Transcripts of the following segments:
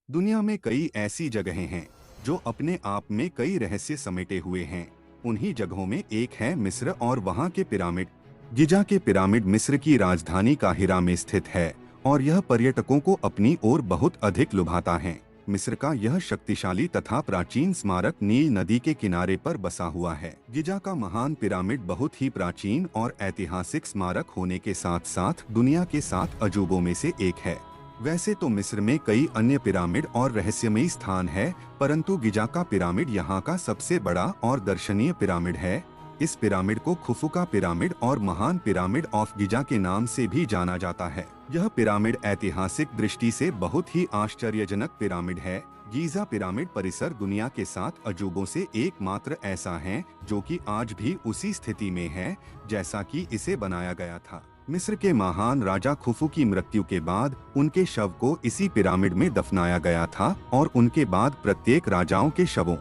दुनिया में कई ऐसी जगहें हैं जो अपने आप में कई रहस्य समेटे हुए हैं। उन्हीं जगहों में एक है मिस्र और वहाँ के पिरामिड। गिजा के पिरामिड मिस्र की राजधानी काहिरा में स्थित है और यह पर्यटकों को अपनी ओर बहुत अधिक लुभाता है। मिस्र का यह शक्तिशाली तथा प्राचीन स्मारक नील नदी के किनारे पर बसा हुआ है। गिजा का महान पिरामिड बहुत ही प्राचीन और ऐतिहासिक स्मारक होने के साथ साथ दुनिया के 7 अजूबों में से एक है। वैसे तो मिस्र में कई अन्य पिरामिड और रहस्यमयी स्थान है, परंतु गिजा का पिरामिड यहाँ का सबसे बड़ा और दर्शनीय पिरामिड है। इस पिरामिड को खुफू का पिरामिड और महान पिरामिड ऑफ गिजा के नाम से भी जाना जाता है। यह पिरामिड ऐतिहासिक दृष्टि से बहुत ही आश्चर्यजनक पिरामिड है। गीजा पिरामिड परिसर दुनिया के 7 अजूबों से एकमात्र ऐसा है जो कि आज भी उसी स्थिति में है जैसा कि इसे बनाया गया था। मिस्र के महान राजा खुफू की मृत्यु के बाद उनके शव को इसी पिरामिड में दफनाया गया था और उनके बाद प्रत्येक राजाओं के शवों,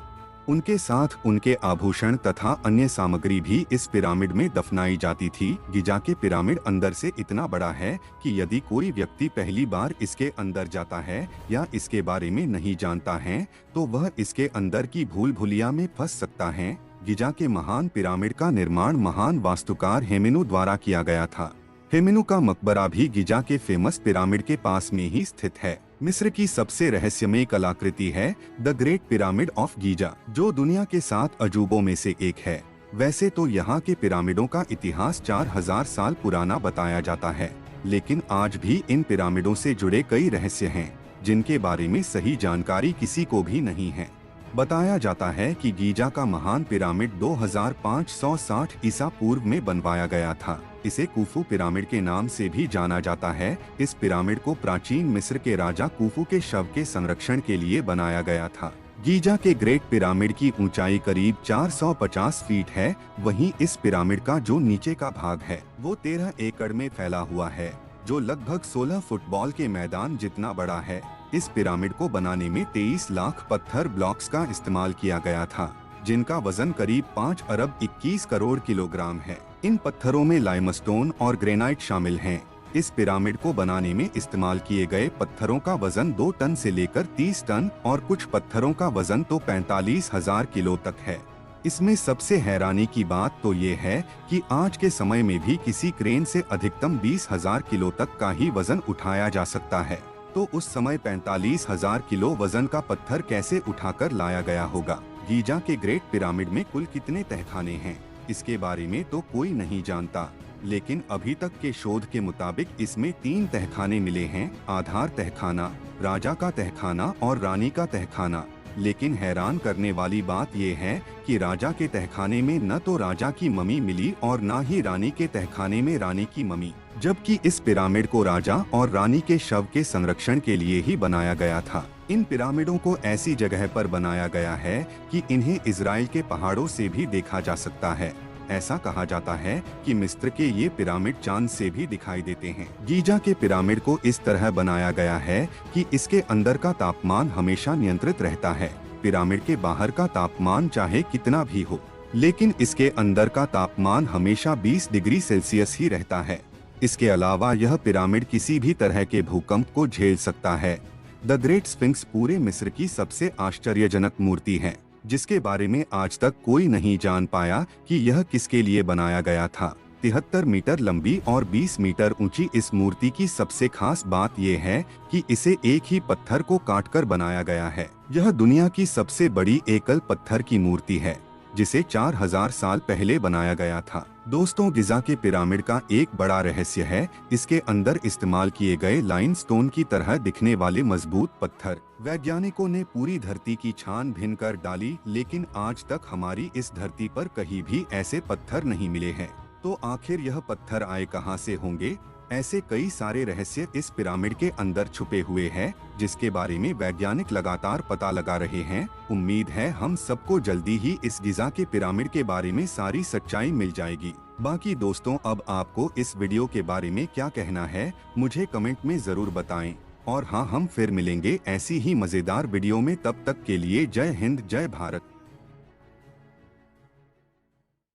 उनके साथ उनके आभूषण तथा अन्य सामग्री भी इस पिरामिड में दफनाई जाती थी। गिजा के पिरामिड अंदर से इतना बड़ा है कि यदि कोई व्यक्ति पहली बार इसके अंदर जाता है या इसके बारे में नहीं जानता है तो वह इसके अंदर की भूल भुलिया में फंस सकता है। गिजा के महान पिरामिड का निर्माण महान वास्तुकार हेमेनु द्वारा किया गया था। हेमेनु का मकबरा भी गिजा के फेमस पिरामिड के पास में ही स्थित है। मिस्र की सबसे रहस्यमयी कलाकृति है the great pyramid of Giza, जो दुनिया के 7 अजूबों में से एक है। वैसे तो यहाँ के पिरामिडों का इतिहास 4000 साल पुराना बताया जाता है, लेकिन आज भी इन पिरामिडों से जुड़े कई रहस्य हैं जिनके बारे में सही जानकारी किसी को भी नहीं है। बताया जाता है कि गीजा का महान पिरामिड 2560 ईसा पूर्व में बनवाया गया था। इसे कुफू पिरामिड के नाम से भी जाना जाता है। इस पिरामिड को प्राचीन मिस्र के राजा कुफू के शव के संरक्षण के लिए बनाया गया था। गीजा के ग्रेट पिरामिड की ऊंचाई करीब 450 फीट है। वहीं इस पिरामिड का जो नीचे का भाग है वो 13 एकड़ में फैला हुआ है, जो लगभग 16 फुटबॉल के मैदान जितना बड़ा है। इस पिरामिड को बनाने में 23 लाख पत्थर ब्लॉक्स का इस्तेमाल किया गया था, जिनका वजन करीब 5 अरब 21 करोड़ किलोग्राम है। इन पत्थरों में लाइमस्टोन और ग्रेनाइट शामिल हैं। इस पिरामिड को बनाने में इस्तेमाल किए गए पत्थरों का वजन 2 टन से लेकर 30 टन और कुछ पत्थरों का वजन तो 45,000 किलो तक है। इसमें सबसे हैरानी की बात तो ये है कि आज के समय में भी किसी क्रेन से अधिकतम 20,000 किलो तक का ही वजन उठाया जा सकता है। तो उस समय 45,000 किलो वजन का पत्थर कैसे उठाकर लाया गया होगा। गीजा के ग्रेट पिरामिड में कुल कितने तहखाने हैं, इसके बारे में तो कोई नहीं जानता, लेकिन अभी तक के शोध के मुताबिक इसमें 3 तहखाने मिले हैं: आधार तहखाना, राजा का तहखाना और रानी का तहखाना। लेकिन हैरान करने वाली बात यह है कि राजा के तहखाने में न तो राजा की ममी मिली और न ही रानी के तहखाने में रानी की ममी, जबकि इस पिरामिड को राजा और रानी के शव के संरक्षण के लिए ही बनाया गया था। इन पिरामिडों को ऐसी जगह पर बनाया गया है कि इन्हें इजराइल के पहाड़ों से भी देखा जा सकता है। ऐसा कहा जाता है कि मिस्र के ये पिरामिड चांद से भी दिखाई देते हैं। गीजा के पिरामिड को इस तरह बनाया गया है कि इसके अंदर का तापमान हमेशा नियंत्रित रहता है। पिरामिड के बाहर का तापमान चाहे कितना भी हो, लेकिन इसके अंदर का तापमान हमेशा 20 डिग्री सेल्सियस ही रहता है। इसके अलावा यह पिरामिड किसी भी तरह के भूकंप को झेल सकता है। द ग्रेट स्फिंक्स पूरे मिस्र की सबसे आश्चर्यजनक मूर्ति है, जिसके बारे में आज तक कोई नहीं जान पाया कि यह किसके लिए बनाया गया था। 73 मीटर लंबी और 20 मीटर ऊंची इस मूर्ति की सबसे खास बात यह है कि इसे एक ही पत्थर को काटकर बनाया गया है। यह दुनिया की सबसे बड़ी एकल पत्थर की मूर्ति है, जिसे 4000 साल पहले बनाया गया था। दोस्तों, गिजा के पिरामिड का एक बड़ा रहस्य है इसके अंदर इस्तेमाल किए गए लाइमस्टोन की तरह दिखने वाले मजबूत पत्थर। वैज्ञानिकों ने पूरी धरती की छानबीन कर डाली, लेकिन आज तक हमारी इस धरती पर कहीं भी ऐसे पत्थर नहीं मिले हैं। तो आखिर यह पत्थर आए कहां से होंगे? ऐसे कई सारे रहस्य इस पिरामिड के अंदर छुपे हुए हैं, जिसके बारे में वैज्ञानिक लगातार पता लगा रहे हैं। उम्मीद है हम सबको जल्दी ही इस गिजा के पिरामिड के बारे में सारी सच्चाई मिल जाएगी। बाकी दोस्तों, अब आपको इस वीडियो के बारे में क्या कहना है मुझे कमेंट में जरूर बताएं। और हाँ, हम फिर मिलेंगे ऐसी ही मजेदार वीडियो में। तब तक के लिए जय हिंद, जय भारत।